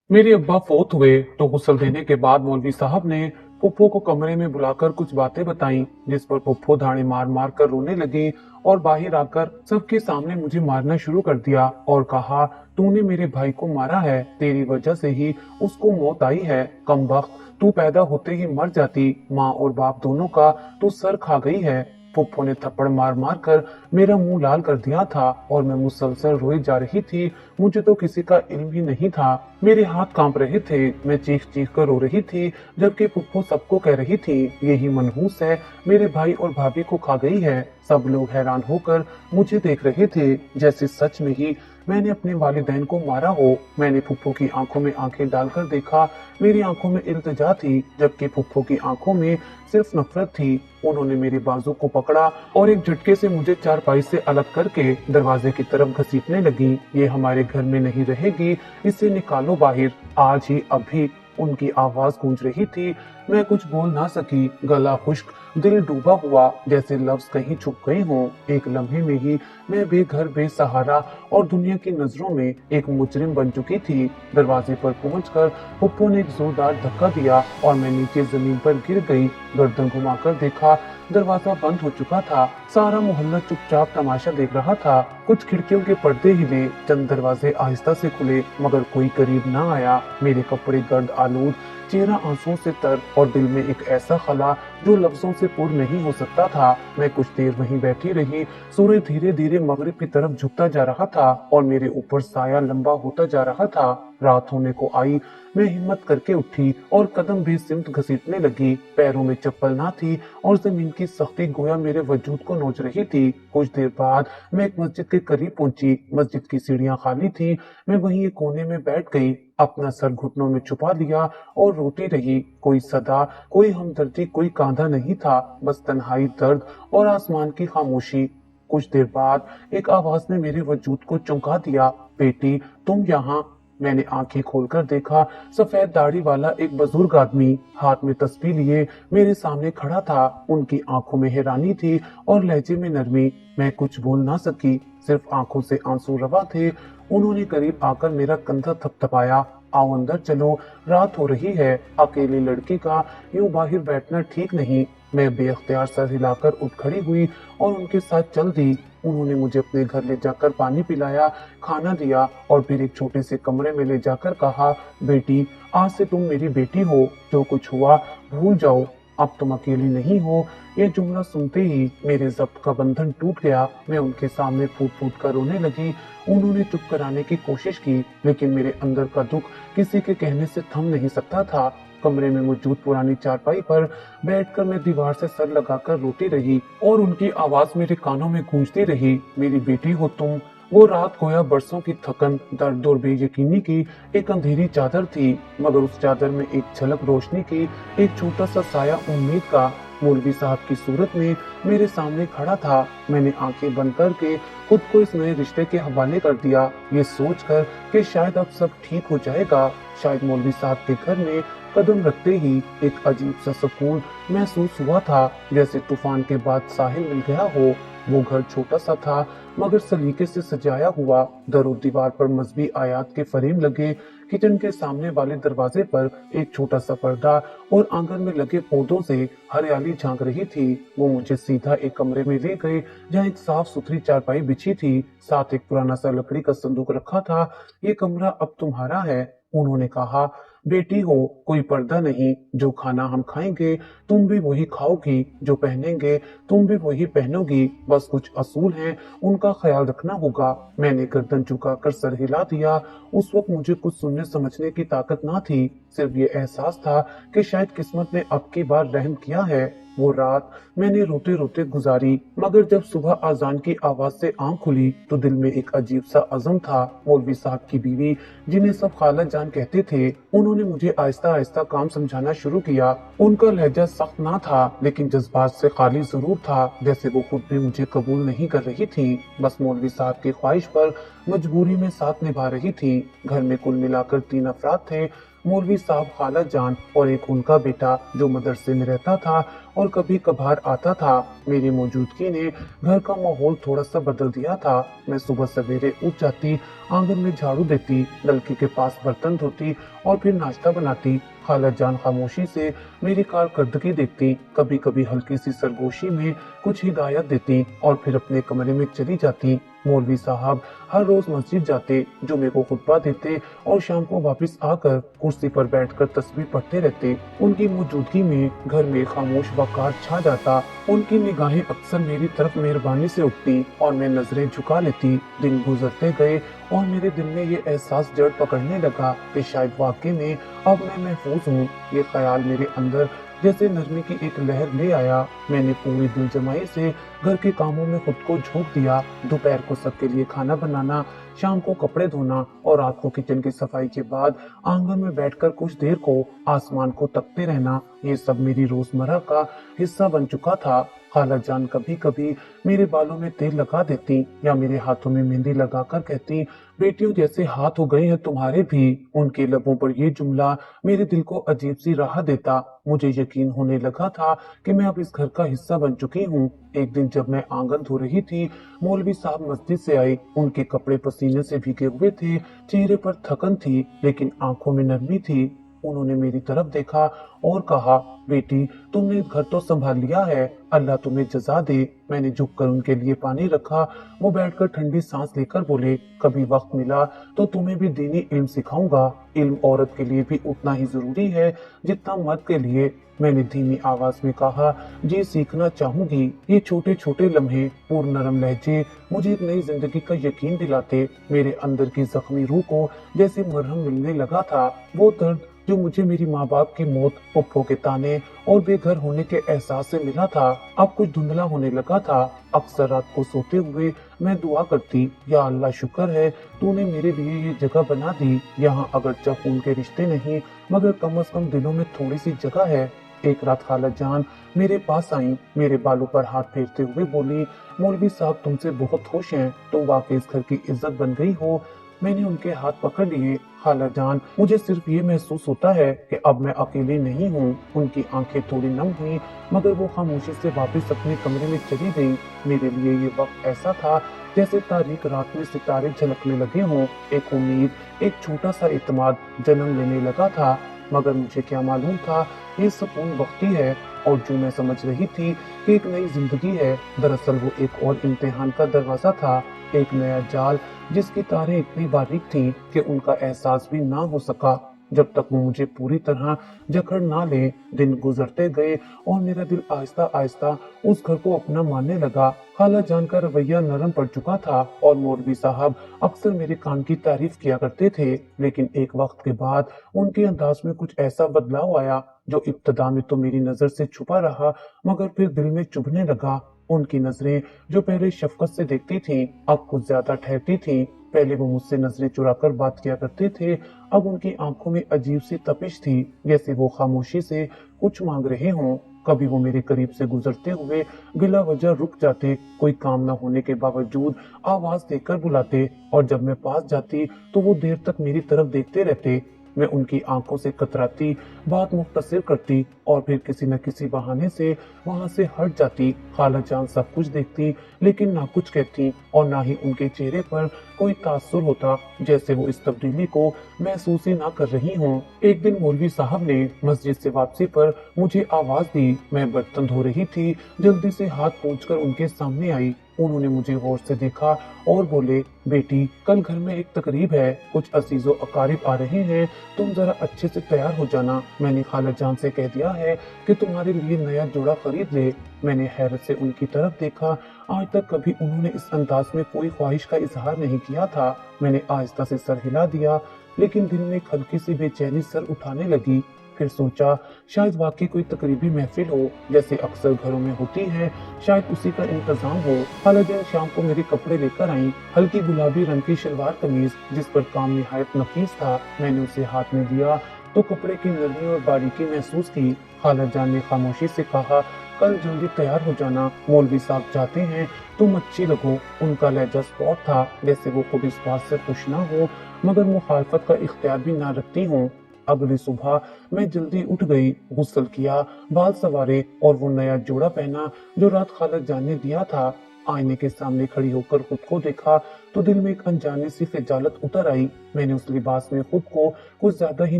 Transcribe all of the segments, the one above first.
मेरे अब्बा फोत हुए तो गुस्ल देने के बाद मौलवी साहब ने पुप्पो को कमरे में बुलाकर कुछ बातें बताई, जिस पर पुप्पो धाड़े मार मार कर रोने लगी और बाहर आकर सबके सामने मुझे मारना शुरू कर दिया और कहा, तूने मेरे भाई को मारा है, तेरी वजह से ही उसको मौत आई है। कमबख्त, तू पैदा होते ही मर जाती, माँ और बाप दोनों का तू सर खा गई है। पुप्पो ने थप्पड़ मार मार कर मेरा मुंह लाल कर दिया था और मैं मुसलसल रोई जा रही थी। मुझे तो किसी का इल्म ही नहीं था। मेरे हाथ कांप रहे थे, मैं चीख चीख कर रो रही थी, जबकि पुप्पो सबको कह रही थी, यही मनहूस है, मेरे भाई और भाभी को खा गई है। सब लोग हैरान होकर मुझे देख रहे थे, जैसे सच में ही मैंने अपने वालिदैन को मारा हो। मैंने पुप्पो की आंखों में आंखें डालकर देखा, मेरी आंखों में इल्तिजा थी, जबकि पुप्पो की आंखों में सिर्फ नफरत थी। उन्होंने मेरे बाजू को पकड़ा और एक झटके से मुझे चारपाई से अलग करके दरवाजे की तरफ घसीटने लगी। ये हमारे घर में नहीं रहेगी, इसे निकालो बाहर, आज ही अभी। उनकी आवाज गूंज रही थी। मैं कुछ बोल ना सकी, गला खुश्क, दिल डूबा हुआ, जैसे लफ्ज कहीं छुप गए हों। एक लम्हे में ही मैं बेघर बेसहारा और दुनिया की नजरों में एक मुजरिम बन चुकी थी। दरवाजे पर पहुंचकर पुप्पो ने एक जोरदार धक्का दिया और मैं नीचे जमीन पर गिर गई। गर्दन घुमाकर देखा, दरवाजा बंद हो चुका था। सारा मोहल्ला चुपचाप तमाशा देख रहा था। कुछ खिड़कियों के पर्दे हिले, चंद दरवाजे आहिस्ता से खुले, मगर कोई करीब ना आया। मेरे कपड़े गर्द आलूद, चेहरा आंसुओं से तर और दिल में एक ऐसा खला जो लफ्जों से पुर नहीं हो सकता था। मैं कुछ देर वहीं बैठी रही। सूरज धीरे धीरे मगरिब की तरफ झुकता जा रहा था और मेरे ऊपर साया लंबा होता जा रहा था। रात होने को आई। मैं हिम्मत करके उठी और कदम बेसिमत घसीटने लगी। पैरों में चप्पल ना थी और जमीन की सख्ती गोया मेरे वजूद को नोच रही थी। कुछ देर बाद मैं एक मस्जिद के करीब पहुंची। मस्जिद की सीढ़ियां खाली थी। मैं वहीं एक कोने में बैठ गई, अपना सर घुटनों में छुपा लिया और रोती रही। कोई सदा, कोई हमदर्दी, कोई कांधा नहीं था, बस तन्हाई, दर्द और आसमान की खामोशी। कुछ देर बाद एक आवाज ने मेरे वजूद को चौंका दिया, बेटी तुम यहाँ। मैंने आंखें खोलकर देखा, सफेद दाढ़ी वाला एक बुजुर्ग आदमी हाथ में तस्बीह लिए मेरे सामने खड़ा था। उनकी आंखों में हैरानी थी और लहजे में नरमी। मैं कुछ बोल ना सकी, सिर्फ आंखों से आंसू रवा थे। उन्होंने करीब आकर मेरा कंधा थपथपाया, आओ अंदर चलो, रात हो रही है, अकेली लड़की का यूं बाहर बैठना ठीक नहीं। मैं बेअख्तियार सर हिलाकर उठ खड़ी हुई और उनके साथ चल दी। उन्होंने मुझे अपने घर ले जाकर पानी पिलाया, खाना दिया और फिर एक छोटे से कमरे में ले जाकर कहा, बेटी आज से तुम मेरी बेटी हो, जो कुछ हुआ भूल जाओ, अब तुम अकेली नहीं हो। ये जुमला सुनते ही मेरे जब्त का बंधन टूट गया। मैं उनके सामने फूट फूट कर रोने लगी। उन्होंने चुप कराने की कोशिश की, लेकिन मेरे अंदर का दुख किसी के कहने से थम नहीं सकता था। कमरे में मौजूद पुरानी चारपाई पर बैठकर मैं दीवार से सर लगाकर रोती रही और उनकी आवाज मेरे कानों में गूंजती रही, मेरी बेटी हो तुम। वो रात गोया बरसों की थकन, दर्द और बेयकीनी की एक अंधेरी चादर थी, मगर उस चादर में एक झलक रोशनी की, एक छोटा सा साया उम्मीद का। मौलवी साहब की सूरत में मेरे सामने खड़ा था। मैंने आंखें बंद करके खुद को इस नए रिश्ते के हवाले कर दिया, ये सोचकर कि शायद अब सब ठीक हो जाएगा। शायद मौलवी साहब के घर में कदम रखते ही एक अजीब सा सुकून महसूस हुआ था, जैसे तूफान के बाद साहिल मिल गया हो। वो घर छोटा सा था, मगर सलीके से सजाया हुआ। दरो दीवार पर मजहबी आयात के फ्रेम लगे, किचन के सामने वाले दरवाजे पर एक छोटा सा पर्दा और आंगन में लगे पौधों से हरियाली झांक रही थी। वो मुझे सीधा एक कमरे में ले गए, जहाँ एक साफ सुथरी चारपाई बिछी थी, साथ एक पुराना सा लकड़ी का संदूक रखा था। ये कमरा अब तुम्हारा है, उन्होंने कहा। बेटी हो, कोई पर्दा नहीं, जो खाना हम खाएंगे तुम भी वही खाओगी, जो पहनेंगे तुम भी वही पहनोगी, बस कुछ असूल हैं, उनका ख्याल रखना होगा। मैंने गर्दन झुकाकर सर हिला दिया। उस वक्त मुझे कुछ सुनने समझने की ताकत ना थी, सिर्फ ये एहसास था कि शायद किस्मत ने अब की बार रहम किया है। वो रात मैंने रोते रोते गुजारी, मगर जब सुबह अजान की आवाज से आंख खुली तो दिल में एक अजीब सा अज़म था। मौलवी साहब की बीवी, जिन्हें सब खाला जान कहते थे, उन्होंने मुझे आहिस्ता आहिस्ता काम समझाना शुरू किया। उनका लहजा सख्त ना था, लेकिन जज्बात से खाली जरूर था, जैसे वो खुद भी मुझे कबूल नहीं कर रही थी, बस मौलवी साहब की ख्वाहिश पर मजबूरी में साथ निभा रही थी। घर में कुल मिलाकर 3 अफराद थे, मौलवी साहब, खाला जान और एक उनका बेटा जो मदरसे में रहता था और कभी कभार आता था। मेरी मौजूदगी ने घर का माहौल थोड़ा सा बदल दिया था। मैं सुबह सवेरे उठ जाती, आंगन में झाड़ू देती, नलके के पास बर्तन धोती और फिर नाश्ता बनाती। खाला जान खामोशी से मेरी कारकर्दगी देखती, कभी कभी हल्की सी सरगोशी में कुछ हिदायत देती और फिर अपने कमरे में चली जाती। मौलवी साहब हर रोज मस्जिद जाते, जुमे को खुतबा देते और शाम को वापस आकर कुर्सी पर बैठकर तस्बीह पढ़ते रहते। उनकी मौजूदगी में घर में खामोश वक़ार छा जाता। उनकी निगाहें अक्सर मेरी तरफ मेहरबानी से उठती और मैं नजरें झुका लेती। दिन गुजरते गए और मेरे दिल में ये एहसास जड़ पकड़ने लगा कि शायद वाकई में अब मैं महफूज हूँ। ये ख्याल मेरे अंदर जैसे नरमी की एक लहर ले आया। मैंने पूरी दिल जमाई से घर के कामों में खुद को झोंक दिया। दोपहर को सबके लिए खाना बनाना, शाम को कपड़े धोना और रात को किचन की सफाई के बाद आंगन में बैठकर कुछ देर को आसमान को तकते रहना, ये सब मेरी रोजमर्रा का हिस्सा बन चुका था। खाला जान कभी कभी मेरे बालों में तेल लगा देती या मेरे हाथों में मेहंदी लगाकर कहती, बेटियों जैसे हाथ हो गए हैं तुम्हारे भी। उनके लबों पर ये जुमला मेरे दिल को अजीब सी राहत देता। मुझे यकीन होने लगा था कि मैं अब इस घर का हिस्सा बन चुकी हूँ। एक दिन जब मैं आंगन धो रही थी, मौलवी साहब मस्जिद से आए। उनके कपड़े पसीने से भीगे हुए थे, चेहरे पर थकन थी लेकिन आंखों में नरमी थी। उन्होंने मेरी तरफ देखा और कहा, बेटी तुमने घर तो संभाल लिया है, अल्लाह तुम्हें जजा दे। मैंने झुककर उनके लिए पानी रखा। वो बैठकर ठंडी सांस लेकर बोले, कभी वक्त मिला तो तुम्हें भी दीनी इल्म सिखाऊंगा। इल्म औरत के लिए भी उतना ही जरूरी है जितना मर्द के लिए। मैंने धीमी आवाज में कहा, जी सीखना चाहूंगी। ये छोटे छोटे लम्हे और नरम लहजे मुझे एक नई जिंदगी का यकीन दिलाते। मेरे अंदर की जख्मी रूह को जैसे मरहम मिलने लगा था। वो दर्द जो मुझे मेरी माँ बाप की मौत, पप्पो के ताने और बेघर होने के एहसास से मिला था, अब कुछ धुंधला होने लगा था। अक्सर रात को सोते हुए मैं दुआ करती, या अल्लाह शुक्र है तूने मेरे लिए ये जगह बना दी। यहाँ अगरचे खून के रिश्ते नहीं मगर कम से कम दिलों में थोड़ी सी जगह है। एक रात खाला जान मेरे पास आई, मेरे बालों पर हाथ फेरते हुए बोली, मौलवी साहब तुमसे बहुत खुश हैं, तुम वाकई इस घर की इज्जत बन गई हो। मैंने उनके हाथ पकड़ लिए। खाला जान मुझे सिर्फ ये महसूस होता है कि अब मैं अकेली नहीं हूँ। उनकी आंखें थोड़ी नम हुई मगर वो खामोशी से वापस अपने कमरे में चली गई। मेरे लिए ये वक्त ऐसा था जैसे तारीक रात में सितारे झलकने लगे हों। एक उम्मीद, एक छोटा सा इत्मीनान जन्म लेने लगा था। मगर मुझे क्या मालूम था ये सुकून वक्ती है और जो मैं समझ रही थी कि एक नई जिंदगी है, दरअसल वो एक और इम्तिहान का दरवाजा था, एक नया जाल जिसकी तारें इतनी बारीक थीं कि उनका एहसास भी ना हो सका जब तक वो मुझे पूरी तरह जकड़ ना ले। दिन गुजरते गए और मेरा दिल आहिस्ता आहिस्ता उस घर को अपना मानने लगा। खाला जान का रवैया नरम पड़ चुका था और मौलवी साहब अक्सर मेरे काम की तारीफ किया करते थे, लेकिन एक वक्त के बाद उनके अंदाज में कुछ ऐसा बदलाव आया जो इब्तदा में तो मेरी नजर से छुपा रहा मगर फिर दिल में चुभने लगा। उनकी नजरें जो पहले शफकत से देखती थीं, अब कुछ ज्यादा ठहरती थीं। पहले वो मुझसे नजरें चुराकर बात किया करते थे, अब उनकी आंखों में अजीब सी तपिश थी, जैसे वो खामोशी से कुछ मांग रहे हों। कभी वो मेरे करीब से गुजरते हुए बिला वजह रुक जाते, कोई काम न होने के बावजूद आवाज देकर बुलाते, और जब मैं पास जाती तो वो देर तक मेरी तरफ देखते रहते। मैं उनकी आंखों से कतराती, बात मुख्तसर करती और फिर किसी न किसी बहाने से वहां से हट जाती। खाला जान सब कुछ देखती लेकिन ना कुछ कहती और ना ही उनके चेहरे पर कोई तासुर होता, जैसे वो इस तब्दीली को महसूस ही ना कर रही हों। एक दिन मौलवी साहब ने मस्जिद से वापसी पर मुझे आवाज दी। मैं बर्तन धो रही थी, जल्दी से हाथ पोंछकर उनके सामने आई। उन्होंने मुझे गौर से देखा और बोले, बेटी कल घर में एक तकरीब है, कुछ अजीजो अकारिब आ रहे हैं, तुम जरा अच्छे से तैयार हो जाना। मैंने खाला जान से कह दिया है कि तुम्हारे लिए नया जोड़ा खरीद ले। मैंने हैरत से उनकी तरफ देखा। आज तक कभी उन्होंने इस अंदाज में कोई ख्वाहिश का इजहार नहीं किया था। मैंने आहिस्ता से सर हिला दिया, लेकिन दिल में एक हल्की सी बेचैनी सर उठाने लगी। फिर सोचा शायद वाकई कोई तकरीबी महफिल हो, जैसे अक्सर घरों में होती है, शायद उसी का इंतजाम हो। खाला जान शाम को मेरे कपड़े लेकर आई, हल्की गुलाबी रंग की शलवार कमीज जिस पर काम निहायत नफीस था। मैंने उसे हाथ में दिया तो कपड़े की नरमी और बारीकी महसूस की। खाला जान ने खामोशी से कहा, कल जल्दी तैयार हो जाना, मौलवी साहब चाहते हैं तुम अच्छी लगो। उनका लहजा स्पॉट था, जैसे वो खुद इस बात से खुश ना हो मगर मुखालफत का इख्तियार भी ना रखती हूँ। अगली सुबह मैं जल्दी उठ गई, गुस्ल किया, बाल संवारे और वो नया जोड़ा पहना जो रात खाला जान ने दिया था। आईने के सामने खड़ी होकर खुद को देखा तो दिल में एक अनजाने सी खिजालत उतर आई। मैंने उस लिबास में खुद को कुछ ज्यादा ही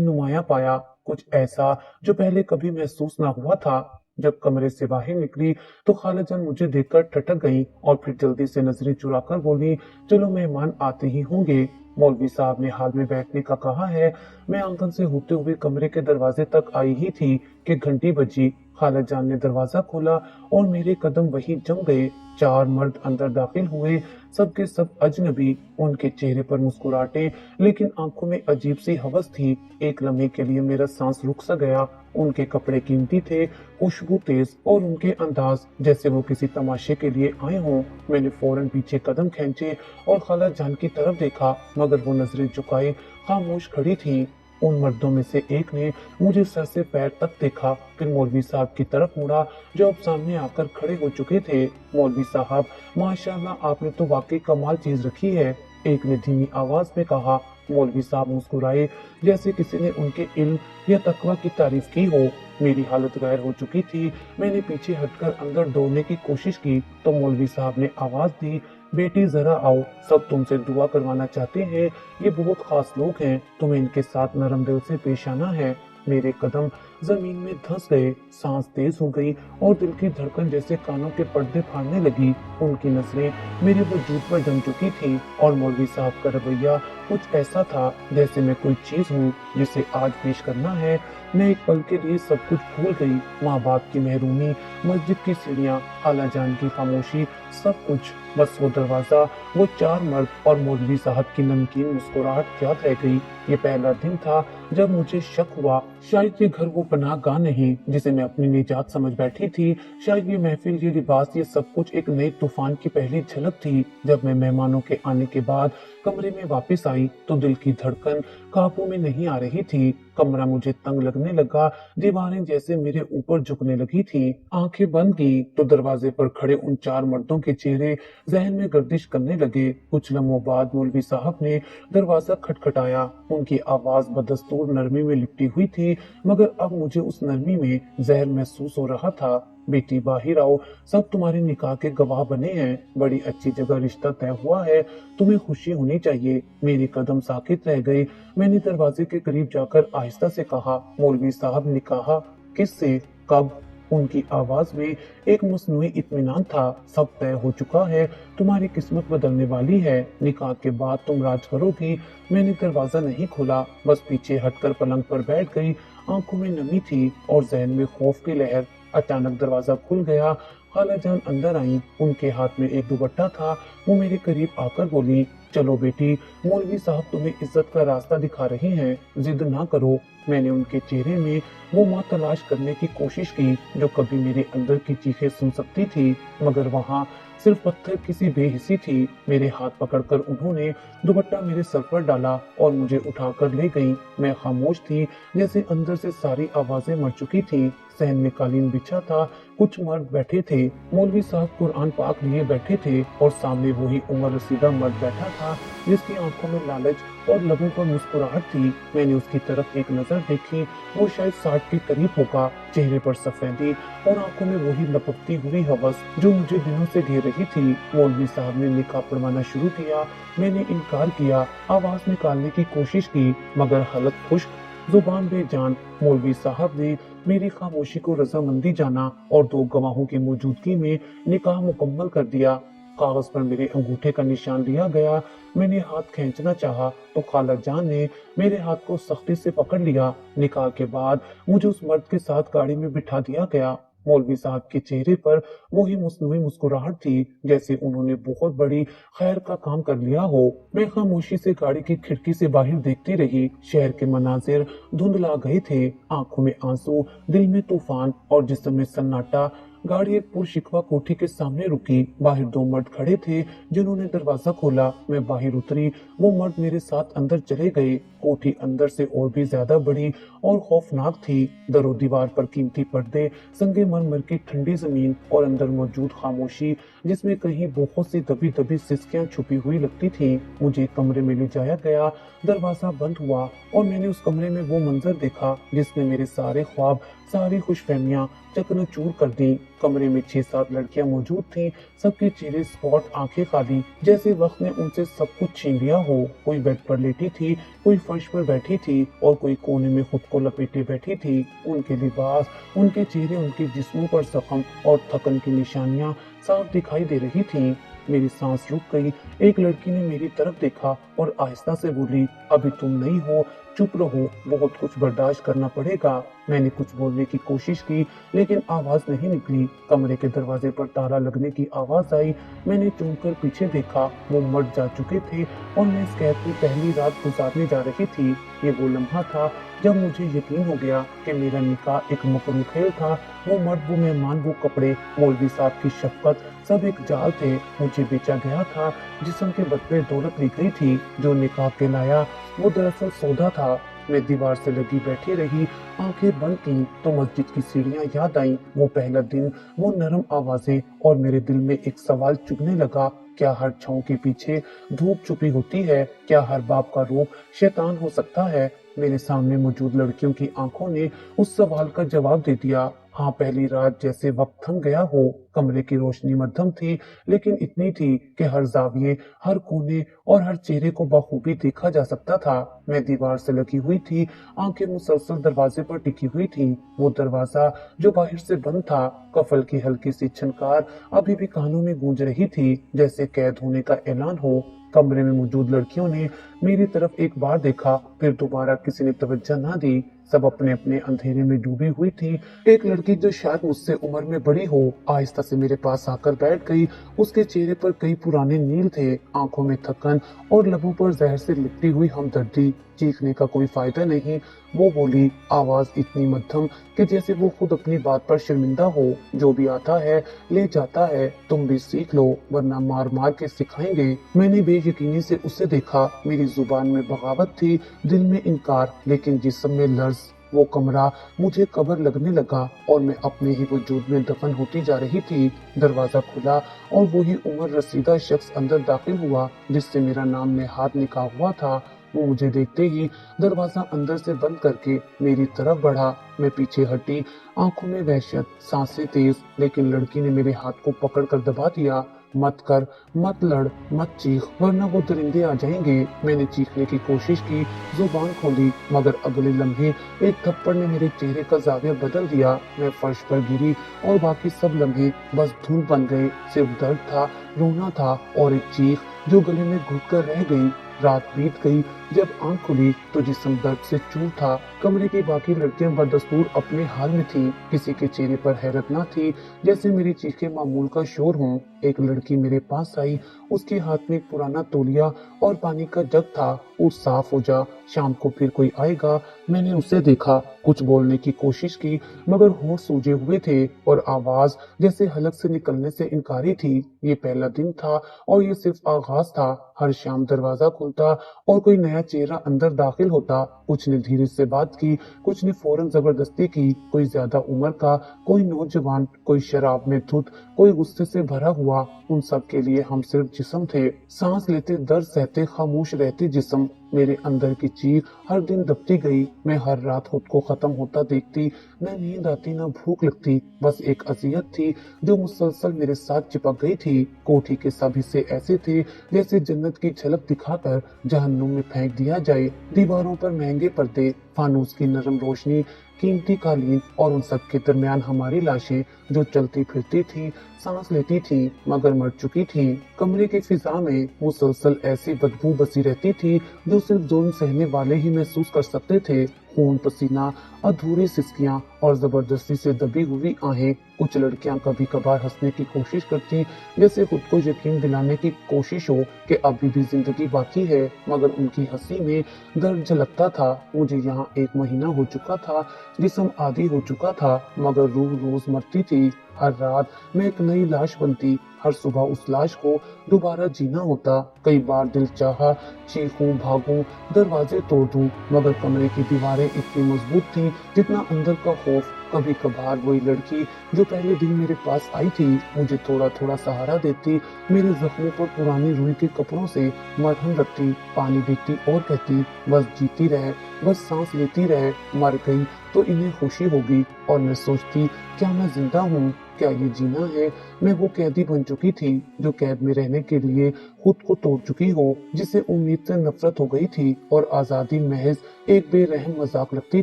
नुमाया पाया, कुछ ऐसा जो पहले कभी महसूस ना हुआ था। जब कमरे से बाहर निकली तो खाला जान मुझे देखकर ठटक गई और फिर जल्दी से नजरें चुराकर बोली, चलो मेहमान आते ही होंगे। मौलवी साहब ने हाल में बैठने का कहा है। मैं आंगन से होते हुए कमरे के दरवाजे तक आई ही थी कि घंटी बजी। खाला जान ने दरवाजा खोला और मेरे कदम वहीं जम गए। 4 मर्द अंदर दाखिल हुए, सबके सब अजनबी, उनके चेहरे पर मुस्कुराहटें लेकिन आंखों में अजीब सी हवस थी। एक लम्हे के लिए मेरा सांस रुक सा गया। उनके कपड़े कीमती थे, खुशबू तेज और उनके अंदाज जैसे वो किसी तमाशे के लिए आए हों। मैंने फौरन पीछे कदम खींचे और खाला जान की तरफ देखा, मगर वो नजरें झुकाए खामोश खड़ी थी। उन मर्दों में से एक ने मुझे सर से पैर तक देखा, फिर मौलवी साहब की तरफ मुड़ा जो अब सामने आकर खड़े हो चुके थे। मौलवी साहब, माशाल्लाह आपने तो वाकई कमाल चीज रखी है, एक ने धीमी आवाज में कहा। मौलवी साहब मुस्कुराए जैसे किसी ने उनके इल्म या तकवा की तारीफ की हो। मेरी हालत गैर हो चुकी थी। मैंने पीछे हटकर अंदर दौड़ने की कोशिश की तो मौलवी साहब ने आवाज दी, बेटी जरा आओ, सब तुमसे दुआ करवाना चाहते हैं, ये बहुत खास लोग हैं, तुम्हें इनके साथ नरम दिल से पेश आना है। मेरे कदम जमीन में धंस गए, सांस तेज हो गई और दिल की धड़कन जैसे कानों के पर्दे फाड़ने लगी। उनकी नजरें मेरे वजूद पर जम चुकी थी और मौलवी साहब का रवैया कुछ ऐसा था जैसे मैं कोई चीज हूँ जिसे आज पेश करना है। मैं एक पल के लिए सब कुछ भूल गई, माँ बाप की महरूमी, मस्जिद की सीढ़ियाँ, खाला जान की खामोशी, सब कुछ। बस वो दरवाजा, वो 4 मर्द और मौलवी साहब की नमकीन मुस्कुराहट याद रह गई। ये पहला दिन था जब मुझे शक हुआ, शायद ये घर वो पनाहगाह नहीं जिसे मैं अपनी निजात समझ बैठी थी। शायद ये महफिल, ये लिबास, ये सब कुछ एक नए तूफान की पहली झलक थी। जब मैं मेहमानों के आने के बाद कमरे में वापस आई तो दिल की धड़कन काबू में नहीं आ रही थी। कमरा मुझे तंग लगने लगा, दीवारें जैसे मेरे ऊपर झुकने लगी थी। आंखें बंद की तो दरवाजे पर खड़े उन 4 मर्दों के चेहरे जहन में गर्दिश करने लगे। कुछ लम्हों बाद मौलवी साहब ने दरवाजा खटखटाया। उनकी आवाज बदस्तूर नरमी में लिपटी हुई थी, मगर अब मुझे उस नरमी में जहर महसूस हो रहा था। बेटी बाहर आओ, सब तुम्हारे निकाह के गवाह बने हैं, बड़ी अच्छी जगह रिश्ता तय हुआ है, तुम्हें खुशी होनी चाहिए। मेरे कदम साकित रह गए। मैंने दरवाजे के करीब जाकर आहिस्ता से कहा, मौलवी साहब निकाह किससे, कब? उनकी आवाज में एक मसनूई इत्मीनान था। सब तय हो चुका है, तुम्हारी किस्मत बदलने वाली है, निकाह के बाद तुम राज करोगी। मैंने दरवाजा नहीं खोला, बस पीछे हटकर पलंग पर बैठ गई। आंखों में नमी थी और जहन में खौफ की लहर। अचानक दरवाजा खुल गया, खाला जान अंदर आई। उनके हाथ में एक दुपट्टा था। वो मेरे करीब आकर बोली, चलो बेटी, मौलवी साहब तुम्हें इज्जत का रास्ता दिखा रहे हैं, जिद ना करो। मैंने उनके चेहरे में वो माँ तलाश करने की कोशिश की जो कभी मेरे अंदर की चीखें सुन सकती थी, मगर वहाँ सिर्फ पत्थर की सी बेहिसी थी। मेरे हाथ पकड़कर उन्होंने दुपट्टा मेरे सर पर डाला और मुझे उठाकर ले गई। मैं खामोश थी, जैसे अंदर से सारी आवाजें मर चुकी थी। सहन में कालीन बिछा था, कुछ मर्द बैठे थे। मौलवी साहब कुरान पाक लिए बैठे थे और सामने वही उम्र रसीदा मर्द बैठा था जिसकी आंखों में लालच और लबों पर मुस्कुराहट थी। मैंने उसकी तरफ एक नजर देखी। वो शायद 60 के करीब होगा, चेहरे पर सफेदी और आंखों में वही लपकती हुई हवस जो मुझे दिनों से घेर रही थी। मौलवी साहब ने निकाह पढ़वाना शुरू किया। मैंने इनकार किया, आवाज निकालने की कोशिश की, मगर हालत खुश्क, जुबान बेजान। मौलवी साहब ने मेरी खामोशी को रजामंदी जाना और 2 गवाहों की मौजूदगी में निकाह मुकम्मल कर दिया। कागज पर मेरे अंगूठे का निशान लिया गया। मैंने हाथ खींचना चाहा तो खाला जान ने मेरे हाथ को सख्ती से पकड़ लिया। निकाह के बाद मुझे उस मर्द के साथ गाड़ी में बिठा दिया गया। मौलवी साहब के चेहरे पर वही मुस्नुई मुस्कुराहट थी, जैसे उन्होंने बहुत बड़ी खैर का काम कर लिया हो। मैं खामोशी से गाड़ी की खिड़की से बाहर देखती रही। शहर के मनाजिर धुंधला गए थे, आंखों में आंसू, दिल में तूफान और जिस्म में सन्नाटा। गाड़ी एक पुरशिकवा कोठी के सामने रुकी। बाहर 2 मर्द खड़े थे जिन्होंने दरवाजा खोला। मैं बाहर उतरी, वो मर्द मेरे साथ अंदर चले गए। कोठी अंदर से और भी ज्यादा बड़ी और खौफनाक थी। दरो दीवार पर कीमती पर्दे, संगमरमर की ठंडी जमीन और अंदर मौजूद खामोशी जिसमें कहीं बहुत सी दबी दबी सिसकियां छुपी हुई लगती थी। मुझे एक कमरे में ले जाया गया, दरवाजा बंद हुआ और मैंने उस कमरे में वो मंजर देखा जिसने मेरे सारे ख्वाब, सारी खुशफहमियां चकनाचूर कर दी। कमरे में 6-7 लड़कियां मौजूद थीं, सबके चेहरे स्पॉट, आंखें खाली, जैसे वक्त ने उनसे सब कुछ छीन लिया हो। कोई बेड पर लेटी थी, कोई फर्श पर बैठी थी और कोई कोने में खुद को लपेटे बैठी थी। उनके लिबास, उनके चेहरे, उनके जिस्मों पर जख्म और थकन की निशानियां साफ दिखाई दे रही थीं। मेरी सांस रुक गई। एक लड़की ने मेरी तरफ देखा और आहिस्ता से बोली, अभी तुम नहीं हो, चुप रहो, बहुत कुछ बर्दाश्त करना पड़ेगा। मैंने कुछ बोलने की कोशिश की लेकिन आवाज नहीं निकली। कमरे के दरवाजे पर ताला लगने की आवाज आई। मैंने चौंक पीछे देखा, वो मर्द जा चुके थे और मैं इस कैद की पहली रात गुजारने जा रही थी। ये वो लम्हा था जब मुझे यकीन हो गया कि मेरा निकाह एक मकरू खेल था। वो मर्द, वो मेहमान, वो कपड़े, मौलवी साहब की शफकत, सब एक जाल थे। मुझे बेचा गया था, जिस्म के बदले दौलत ली गई थी। जो निकाह कहलाया वो दरअसल सौदा था। मैं दीवार से लगी बैठी रही, आंखें बंद की तो मस्जिद की सीढ़ियां याद आईं। वो पहला दिन, वो नरम आवाजें और मेरे दिल में एक सवाल चुभने लगा, क्या हर छांव के पीछे धूप छुपी होती है? क्या हर बाप का रूप शैतान हो सकता है? मेरे सामने मौजूद लड़कियों की आंखों ने उस सवाल का जवाब दे दिया। हाँ, पहली रात जैसे वक्त थम गया हो। कमरे की रोशनी मध्यम थी लेकिन इतनी थी कि हर जाविये, हर कोने और हर चेहरे को बखूबी देखा जा सकता था। मैं दीवार से लगी हुई थी, आंखें मुसलसल दरवाजे पर टिकी हुई थी। वो दरवाजा जो बाहर से बंद था, कफल की हल्की सी छनकार अभी भी कानों में गूंज रही थी, जैसे कैद होने का ऐलान हो। कमरे में मौजूद लड़कियों ने मेरी तरफ एक बार देखा, फिर दोबारा किसी ने तवज्जो न दी। सब अपने अपने अंधेरे में डूबी हुई थी। एक लड़की जो शायद मुझसे उम्र में बड़ी हो, आहिस्ता से मेरे पास आकर बैठ गई। उसके चेहरे पर कई पुराने नील थे, आंखों में थकन और लबों पर जहर से लिपटी हुई हमदर्दी। चीखने का कोई फायदा नहीं, वो बोली, आवाज इतनी मध्यम कि जैसे वो खुद अपनी बात पर शर्मिंदा हो। जो भी आता है ले जाता है, तुम भी सीख लो वरना मार मार के सिखाएंगे। मैंने बेयकीनी से उसे देखा। मेरी जुबान में बगावत थी, दिल में इनकार, लेकिन जिस्म में लर्ज। वो कमरा मुझे कब्र लगने लगा और मैं अपने ही वजूद में दफन होती जा रही थी। दरवाजा खुला और वही उम्र रसीदा शख्स अंदर दाखिल हुआ जिससे मेरा नाम में हाथ निकाह हुआ था। वो मुझे देखते ही दरवाजा अंदर से बंद करके मेरी तरफ बढ़ा। मैं पीछे हटी, आंखों में वहशत, सांसें तेज, लेकिन लड़की ने मेरे हाथ को पकड़कर दबा दिया। मत कर, मत लड़, मत चीख, वरना वो दरिंदे आ जाएंगे। मैंने चीखने की कोशिश की, जुबान खोली, मगर अगले लम्हे एक थप्पड़ ने मेरे चेहरे का जाविया बदल दिया। मैं फर्श पर गिरी और बाकी सब लम्हे बस धूल बन गए। सिर्फ दर्द था, रोना था और एक चीख जो गले में घुट कर रह गई। रात बीत गई। जब आंख खुली तो जिस्म दर्द से चूर था। कमरे की बाकी लड़कियां बदस्तूर अपने हाल में थीं। किसी के चेहरे पर हैरत न थी, जैसे मेरी चीखें मामूल का शोर हों। एक लड़की मेरे पास आई, उसके हाथ में एक पुराना तौलिया और पानी का जग था। उठ, साफ हो जा, शाम को फिर कोई आएगा। मैंने उसे देखा, कुछ बोलने की कोशिश की, मगर होंठ सूजे हुए थे और आवाज जैसे हलक से निकलने से इनकारी थी। ये पहला दिन था और ये सिर्फ आगाज था। हर शाम दरवाजा खुलता और कोई नया चेहरा अंदर दाखिल होता। कुछ ने धीरे से बात की, कुछ ने फौरन जबरदस्ती की। कोई ज्यादा उम्र का, कोई नौजवान, कोई शराब में धुत, कोई गुस्से से भरा हुआ। उन सब के लिए हम सिर्फ जिस्म थे, सांस लेते, दर्द सहते, खामोश रहते जिस्म। मेरे अंदर की चीख हर दिन दबती गई। मैं हर रात खुद को खत्म होता देखती। न नींद आती, न भूख लगती, बस एक अजियत थी जो मुसलसल मेरे साथ चिपक गई थी। कोठी के सब हिस्से ऐसे थे जैसे जन्नत की झलक दिखाकर जहन्नुम में फेंक दिया जाए। दीवारों पर महंगे पर्दे, फानूस की नरम रोशनी, कीमती कालीन और उन सब के दरमियान हमारी लाशें जो चलती फिरती थी, सांस लेती थी, मगर मर चुकी थी। कमरे की फिजा में मुसलसल ऐसी बदबू बसी रहती थी जो सिर्फ जुल्म सहने वाले ही महसूस कर सकते थे। खून, पसीना, अधूरी सिसकियां और जबरदस्ती से दबी हुई आहें। कुछ लड़कियां कभी कभार हंसने की कोशिश करती, जैसे खुद को यकीन दिलाने की कोशिश हो कि अभी भी जिंदगी बाकी है, मगर उनकी हंसी में दर्द झलकता था। मुझे यहाँ 1 महीना हो चुका था, जिस्म आदी हो चुका था, मगर रूह रोज मरती थी। हर रात मैं एक नई लाश बनती, हर सुबह उस लाश को दोबारा जीना होता। कई बार दिल चाहा चीखूं, भागूं, दरवाजे तोड़ दूं, मगर कमरे की दीवारें इतनी मजबूत थी जितना अंदर का खौफ। कभी कभार वही लड़की जो पहले दिन मेरे पास आई थी मुझे थोड़ा थोड़ा सहारा देती, मेरे जख्मों पर पुरानी रुई के कपड़ों से मरहम रखती, पानी देती और कहती, बस जीती रहे, बस सांस लेती रहे, मर गई तो इन्हें खुशी होगी। और मैं सोचती, क्या मैं जिंदा हूँ? क्या ये जीना है? मैं वो कैदी बन चुकी थी जो कैद में रहने के लिए खुद को तोड़ चुकी हो, जिसे उम्मीद से नफरत हो गई थी और आजादी महज एक बेरहम मजाक लगती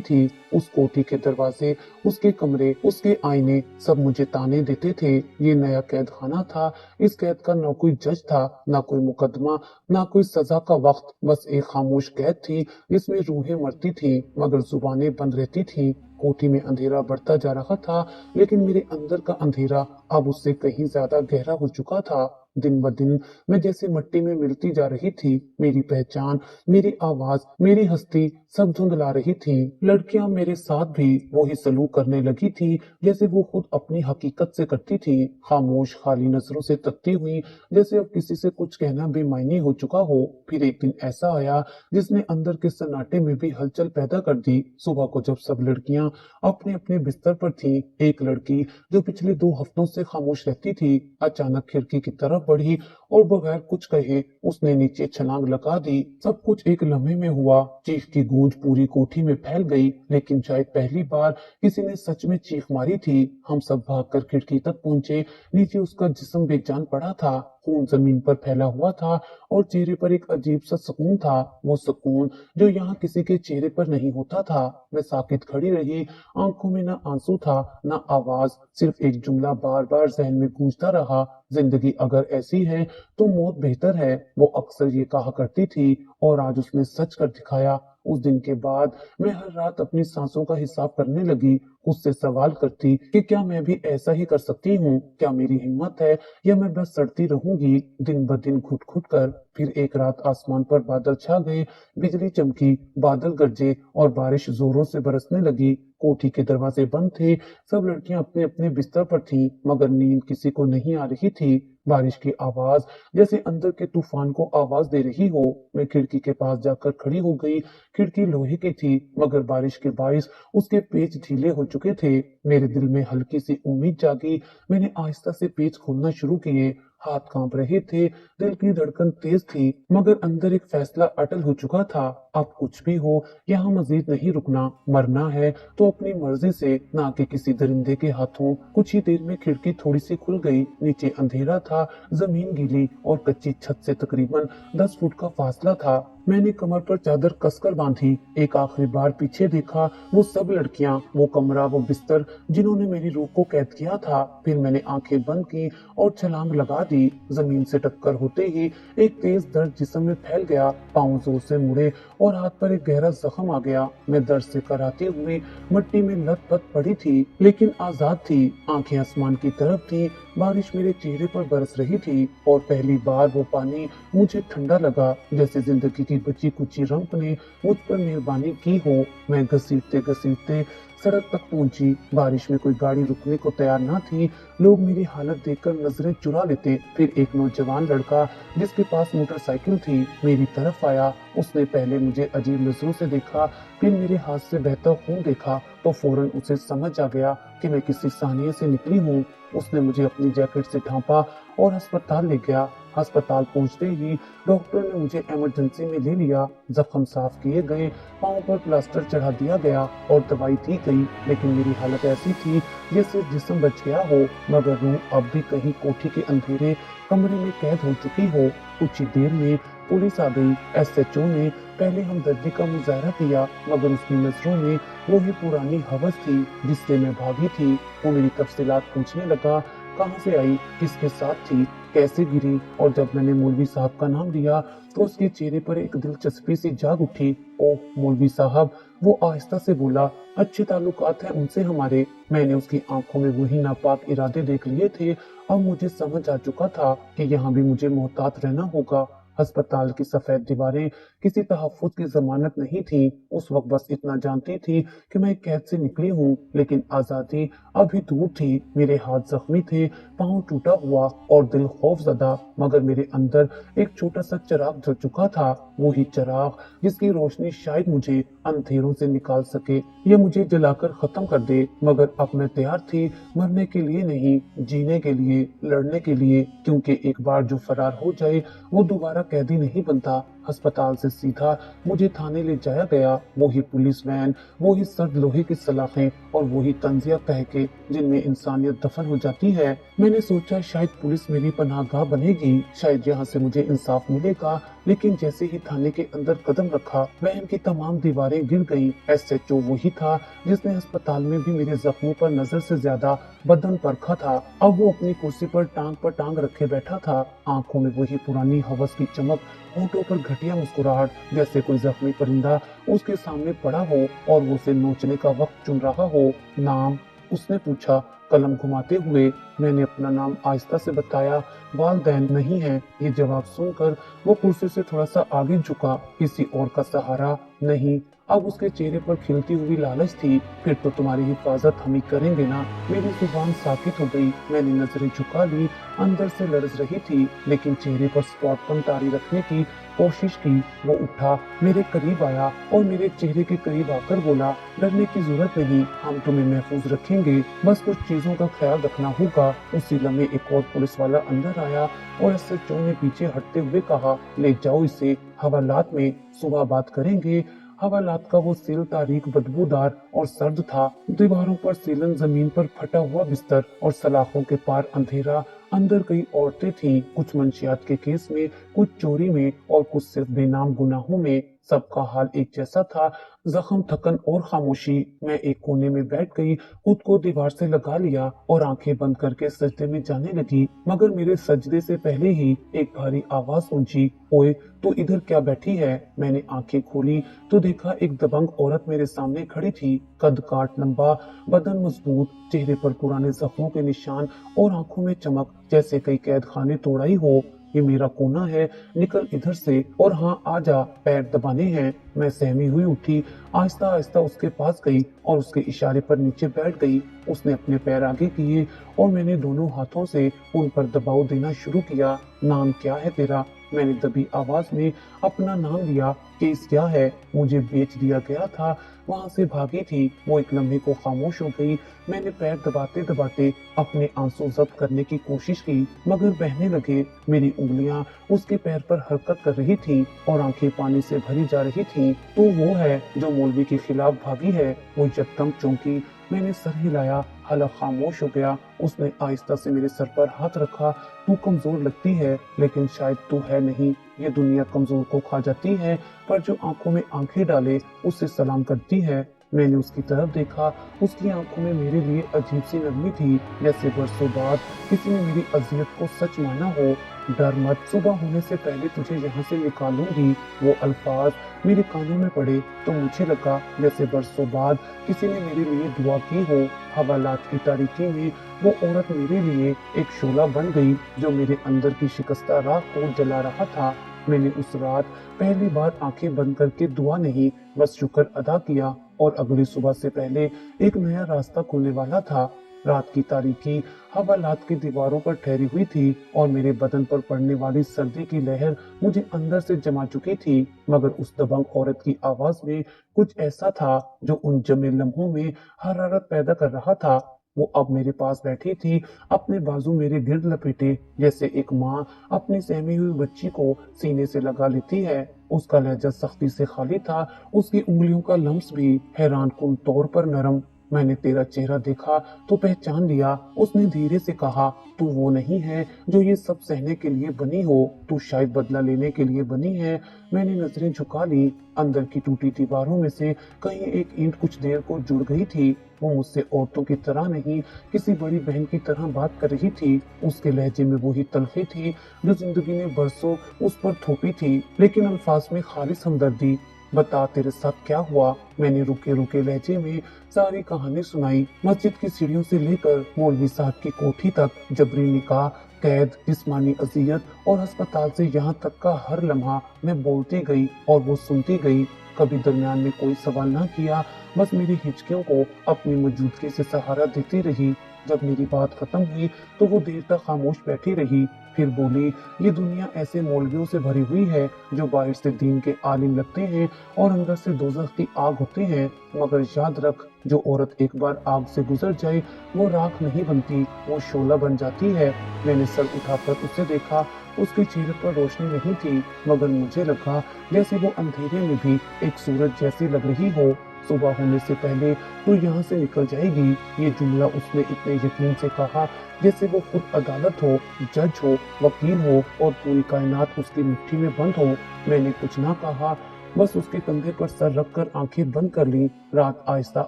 थी। उस कोठी के दरवाजे, उसके कमरे, उसके आईने सब मुझे ताने देते थे। ये नया कैद खाना था। इस कैद का न कोई जज था, न कोई मुकदमा, न कोई सजा का वक्त, बस एक खामोश कैद थी जिसमें रूहें मरती थी मगर जुबानें बंद रहती थी। कोठी में अंधेरा बढ़ता जा रहा था, लेकिन मेरे अंदर का अंधेरा अब उससे कहीं ज्यादा गहरा हो चुका था। दिन ब दिन मैं जैसे मिट्टी में मिलती जा रही थी। मेरी पहचान, मेरी आवाज, मेरी हस्ती सब धुंधला रही थी। लड़कियां मेरे साथ भी वही सलूक करने लगी थी जैसे वो खुद अपनी हकीकत से करती थी, खामोश खाली नजरों से तकती हुई, जैसे अब किसी से कुछ कहना बेमायनी हो चुका हो। फिर एक दिन ऐसा आया जिसने अंदर के सन्नाटे में भी हलचल पैदा कर दी। सुबह को जब सब लड़कियां अपने अपने बिस्तर पर थीं, एक लड़की जो पिछले 2 हफ्तों से खामोश रहती थी अचानक खिड़की की तरफ बढ़ी और बगैर कुछ कहे उसने नीचे छलांग लगा दी। सब कुछ एक लम्हे में हुआ। चीख की गूंज पूरी कोठी में फैल गई, लेकिन शायद पहली बार किसी ने सच में चीख मारी थी। हम सब भागकर खिड़की तक पहुंचे। नीचे उसका जिस्म बेजान पड़ा था, खून जमीन पर फैला हुआ था और चेहरे पर एक अजीब सा सुकून था, वो सुकून जो यहाँ किसी के चेहरे पर नहीं होता था। मैं साकित खड़ी रही, आंखों में न आंसू था न आवाज, सिर्फ एक जुमला बार बार जहन में गूंजता रहा, जिंदगी अगर ऐसी है तो मौत बेहतर है। वो अक्सर ये कहा करती थी और आज उसने सच कर दिखाया। उस दिन के बाद मैं हर रात अपनी सांसों का हिसाब करने लगी, खुद से सवाल करती कि क्या मैं भी ऐसा ही कर सकती हूँ? क्या मेरी हिम्मत है या मैं बस सड़ती रहूंगी दिन ब दिन घुट घुट कर। फिर एक रात आसमान पर बादल छा गए, बिजली चमकी, बादल गरजे और बारिश जोरों से बरसने लगी। कोठी के दरवाजे बंद थे, सब लड़कियां अपने अपने बिस्तर पर थीं, मगर नींद किसी को नहीं आ रही थी। बारिश की आवाज जैसे अंदर के तूफान को आवाज दे रही हो। मैं खिड़की के पास जाकर खड़ी हो गई। खिड़की लोहे की थी, मगर बारिश के बारिश उसके पेच ढीले हो चुके थे। मेरे दिल में हल्की सी उम्मीद जागी। मैंने आहिस्ता से पेच खोलना शुरू किए। हाथ कांप रहे थे, दिल की धड़कन तेज थी, मगर अंदर एक फैसला अटल हो चुका था। अब कुछ भी हो, यहाँ मजीद नहीं रुकना। मरना है तो अपनी मर्जी से, ना कि किसी दरिंदे के हाथों। कुछ ही देर में खिड़की थोड़ी सी खुल गई। नीचे अंधेरा था, जमीन गीली और कच्ची छत से तकरीबन 10 फुट का फासला था। मैंने कमर पर चादर कसकर बांधी। एक आखिरी बार पीछे देखा, वो सब लड़कियां, वो कमरा, वो बिस्तर जिन्होंने मेरी रूह को कैद किया था। फिर मैंने आंखें बंद की और छलांग लगा दी। जमीन से टक्कर होते ही एक तेज दर्द जिस्म में फैल गया, पांव जोर से मुड़े और हाथ पर एक गहरा जख्म आ गया। मैं दर्द से कराती हुई मिट्टी में लत-पत पड़ी थी, लेकिन आजाद थी। आंखें आसमान की तरफ थी, बारिश मेरे चेहरे पर बरस रही थी और पहली बार वो पानी मुझे ठंडा लगा, जैसे जिंदगी की बची कुची रंग ने मुझ पर मेहरबानी की हो। मैं घसीटते घसीटते सड़क तक पहुंची। बारिश में कोई गाड़ी रुकने को तैयार ना थी। लोग मेरी हालत देखकर नजरें चुरा लेते। फिर एक नौजवान लड़का जिसके पास मोटरसाइकिल थी मेरी तरफ आया। उसने पहले मुझे अजीब नजरों से देखा, फिर मेरे हाथ से बहता खून देखा तो फौरन उसे समझ आ गया कि मैं किसी सानिया से निकली हूँ। उसने मुझे अपनी जैकेट से ढांपा और अस्पताल ले गया। अस्पताल पहुंचते ही डॉक्टर ने मुझे इमरजेंसी में ले लिया। जख्म साफ किए गए, पांव पर प्लास्टर चढ़ा दिया गया और दवाई दी गई, लेकिन मेरी हालत ऐसी थी जैसे जिस्म बच गया हो, मगर रूह अब भी कहीं कोठी के अंधेरे कमरे में कैद हो चुकी हो। कुछ ही देर में पुलिस आ गई। एसएचओ ने पहले हमदर्दी का मुजाहरा किया, मगर उसकी नजरों में वही पुरानी हवस थी जिससे मैं भागी थी। वो मेरी तफसीलात पूछने लगा, कहाँ से आई, किसके साथ थी, कैसे गिरी, और जब मैंने मौलवी साहब का नाम लिया तो उसके चेहरे पर एक दिलचस्पी सी जाग उठी। ओह मौलवी साहब, वो आहिस्ता से बोला, अच्छे ताल्लुकात हैं उनसे हमारे। मैंने उसकी आंखों में वही नापाक इरादे देख लिए थे। अब मुझे समझ आ चुका था कि यहाँ भी मुझे मोहतात रहना होगा। अस्पताल की सफेद दीवारें किसी तहफ्फुज़ की जमानत नहीं थी। उस वक्त बस इतना जानती थी कि मैं कैद से निकली हूँ, लेकिन आज़ादी अभी दूर थी। मेरे हाथ जख्मी थे, पाँव टूटा हुआ और दिल खौफजदा, मगर मेरे अंदर एक छोटा सा चिराग जल चुका था। वही चिराग जिसकी रोशनी शायद मुझे अंधेरों से निकाल सके या मुझे जलाकर खत्म कर दे। मगर अब मैं तैयार थी, मरने के लिए नहीं, जीने के लिए, लड़ने के लिए, क्योंकि एक बार जो फरार हो जाए वो दोबारा कैदी नहीं बनता। अस्पताल से सीधा मुझे थाने ले जाया गया। वही पुलिस वैन, वही सर्द लोहे की सलाखें और वही तंजिया तहके जिनमें इंसानियत दफन हो जाती है। मैंने सोचा शायद पुलिस मेरी पनाहगाह बनेगी, शायद यहाँ से मुझे इंसाफ मिलेगा, लेकिन जैसे ही थाने के अंदर कदम रखा वैन की तमाम दीवारें गिर गईं। एसएचओ वही था जिसने अस्पताल में भी मेरे जख्मों पर नजर से ज्यादा बदन परखा था। अब वो अपनी कुर्सी पर टांग रखे बैठा था, आंखों में वही पुरानी हवस की चमक, होठों पर घटिया मुस्कुराहट, जैसे कोई जख्मी परिंदा उसके सामने पड़ा हो और वो उसे नोचने का वक्त चुन रहा हो। नाम? उसने पूछा कलम घुमाते हुए। मैंने अपना नाम आहिस्ता से बताया। वालदैन नहीं है। ये जवाब सुनकर वो कुर्सी से थोड़ा सा आगे झुका। किसी और का सहारा नहीं। अब उसके चेहरे पर खिलती हुई लालच थी। फिर तो तुम्हारी हिफाजत हम ही करेंगे ना। मेरी जुबान साकित हो गई। मैंने नजरें झुका ली। अंदर से लरज रही थी, लेकिन चेहरे पर स्पॉटपन तारी रखने की कोशिश की। वो उठा, मेरे करीब आया और मेरे चेहरे के करीब आकर बोला, डरने की जरूरत नहीं, हम तुम्हें महफूज रखेंगे, बस कुछ चीजों का ख्याल रखना होगा। उसी लम्हे एक और पुलिस वाला अंदर आया और एसएचओ ने पीछे हटते हुए कहा, ले जाओ इसे हवालात में, सुबह बात करेंगे। हवालात का वो सील तारीख बदबूदार और सर्द था। दीवारों पर सीलन, जमीन पर फटा हुआ बिस्तर और सलाखों के पार अंधेरा। अंदर कई औरतें थीं, कुछ मंशियात के केस में, कुछ चोरी में और कुछ सिर्फ बेनाम गुनाहों में। सबका हाल एक जैसा था, जख्म, थकन और खामोशी। मैं एक कोने में बैठ गई, खुद को दीवार से लगा लिया और आंखें बंद करके सजदे में जाने लगी। मगर मेरे सजदे से पहले ही एक भारी आवाज गूंजी, ओए तू इधर क्या बैठी है? मैंने आंखें खोली तो देखा एक दबंग औरत मेरे सामने खड़ी थी। कद काट लंबा, बदन मजबूत, चेहरे पर पुराने जख्मों के निशान और आंखों में चमक, जैसे कई कैद खाने तोड़ाई हो। ये मेरा कोना है, निकल इधर से, और हाँ आजा, पैर दबाने हैं। मैं सहमी हुई उठी, आहिस्ता आहिस्ता उसके पास गई और उसके इशारे पर नीचे बैठ गई। उसने अपने पैर आगे किए और मैंने दोनों हाथों से उन पर दबाव देना शुरू किया। नाम क्या है तेरा? मैंने दबी आवाज में अपना नाम लिया। केस क्या है? मुझे बेच दिया गया था, वहां से भागी थी। वो एक लम्हे को खामोश हो गई। मैंने पैर दबाते दबाते अपने आंसू जब्त करने की कोशिश की, मगर बहने लगे। मेरी उंगलियां उसके पैर पर हरकत कर रही थी और आंखें पानी से भरी जा रही थी। तो वो है जो मौलवी के खिलाफ भागी है? वो यकदम चौंकी। मैंने सर हिलाया, हलक खामोश हो गया। उसने आहिस्ता से मेरे सर पर हाथ रखा। तू कमजोर लगती है, लेकिन शायद तू है नहीं। ये दुनिया कमजोर को खा जाती है, पर जो आंखों में आंखें डाले उससे सलाम करती है। मैंने उसकी तरफ देखा। उसकी आंखों में मेरे लिए अजीब सी नरमी थी, जैसे बरसों बाद किसी ने मेरी अजियत को सच माना हो। डर मत, सुबह होने से पहले तुझे यहाँ से निकालूंगी। वो अल्फाज मेरे कानों में पड़े तो मुझे लगा जैसे बरसों बाद किसी ने मेरे लिए दुआ की हो। हवालात की तारीकी में वो औरत मेरे लिए एक शोला बन गई, जो मेरे अंदर की शिकस्ता राख को जला रहा था। मैंने उस रात पहली बार आंखें बंद करके दुआ नहीं, बस शुक्र अदा किया, और अगली सुबह से पहले एक नया रास्ता खुलने वाला था। रात की तारीकी हवालात की दीवारों पर ठहरी हुई थी और मेरे बदन पर पड़ने वाली सर्दी की लहर मुझे अंदर से जमा चुकी थी। मगर उस दबंग औरत की आवाज में कुछ ऐसा था जो उन जमे लम्हों में हरारत पैदा कर रहा था। वो अब मेरे पास बैठी थी, अपने बाजू मेरे गिर्द लपेटे, जैसे एक माँ अपनी सहमी हुई बच्ची को सीने से लगा लेती है। उसका लहजा सख्ती से खाली था, उसकी उंगलियों का लम्स भी हैरान कुन तौर पर नरम। मैंने तेरा चेहरा देखा तो पहचान लिया। उसने धीरे से कहा, तू वो नहीं है जो ये सब सहने के लिए बनी हो, तू शायद बदला लेने के लिए बनी है। मैंने नजरें झुका ली। अंदर की टूटी दीवारों में से कहीं एक ईंट कुछ देर को जुड़ गई थी। वो मुझसे औरतों की तरह नहीं, किसी बड़ी बहन की तरह बात कर रही थी। उसके लहजे में वही तलखी थी जो जिंदगी ने बरसों उस पर थोपी थी, लेकिन अल्फाज में खालिस हमदर्दी। बता तेरे साथ क्या हुआ? मैंने रुके रुके लहजे में सारी कहानी सुनाई। मस्जिद की सीढ़ियों से लेकर मौलवी साहब की कोठी तक, जबरी निकाह, कैद, जिस्मानी अजियत और अस्पताल से यहाँ तक का हर लम्हा मैं बोलती गई और वो सुनती गई। कभी दरमियान में कोई सवाल ना किया, बस मेरी हिचकियों को अपनी मौजूदगी से सहारा देती रही। जब मेरी बात खत्म हुई तो वो देर तक खामोश बैठी रही, फिर बोली, ये दुनिया ऐसे मौलवियों से भरी हुई है जो बाहर से दीन के आलिम लगते हैं और अंदर से दोज़ख की आग होते हैं, मगर याद रख, जो औरत एक बार आग से गुजर जाए वो राख नहीं बनती, वो शोला बन जाती है। मैंने सर उठाकर उसे देखा। उसके चेहरे पर रोशनी नहीं थी, मगर मुझे लगा जैसे वो अंधेरे में भी एक सूरज जैसी लग रही हो। सुबह होने से पहले तू यहाँ से निकल जाएगी, ये जुमला उसने इतने यकीन से कहा जैसे वो खुद अदालत हो, जज हो, वकील हो और पूरी कायनात उसकी मुट्ठी में बंद हो। मैंने कुछ ना कहा, बस उसके कंधे पर सर रखकर आंखें बंद कर ली। रात आहिस्ता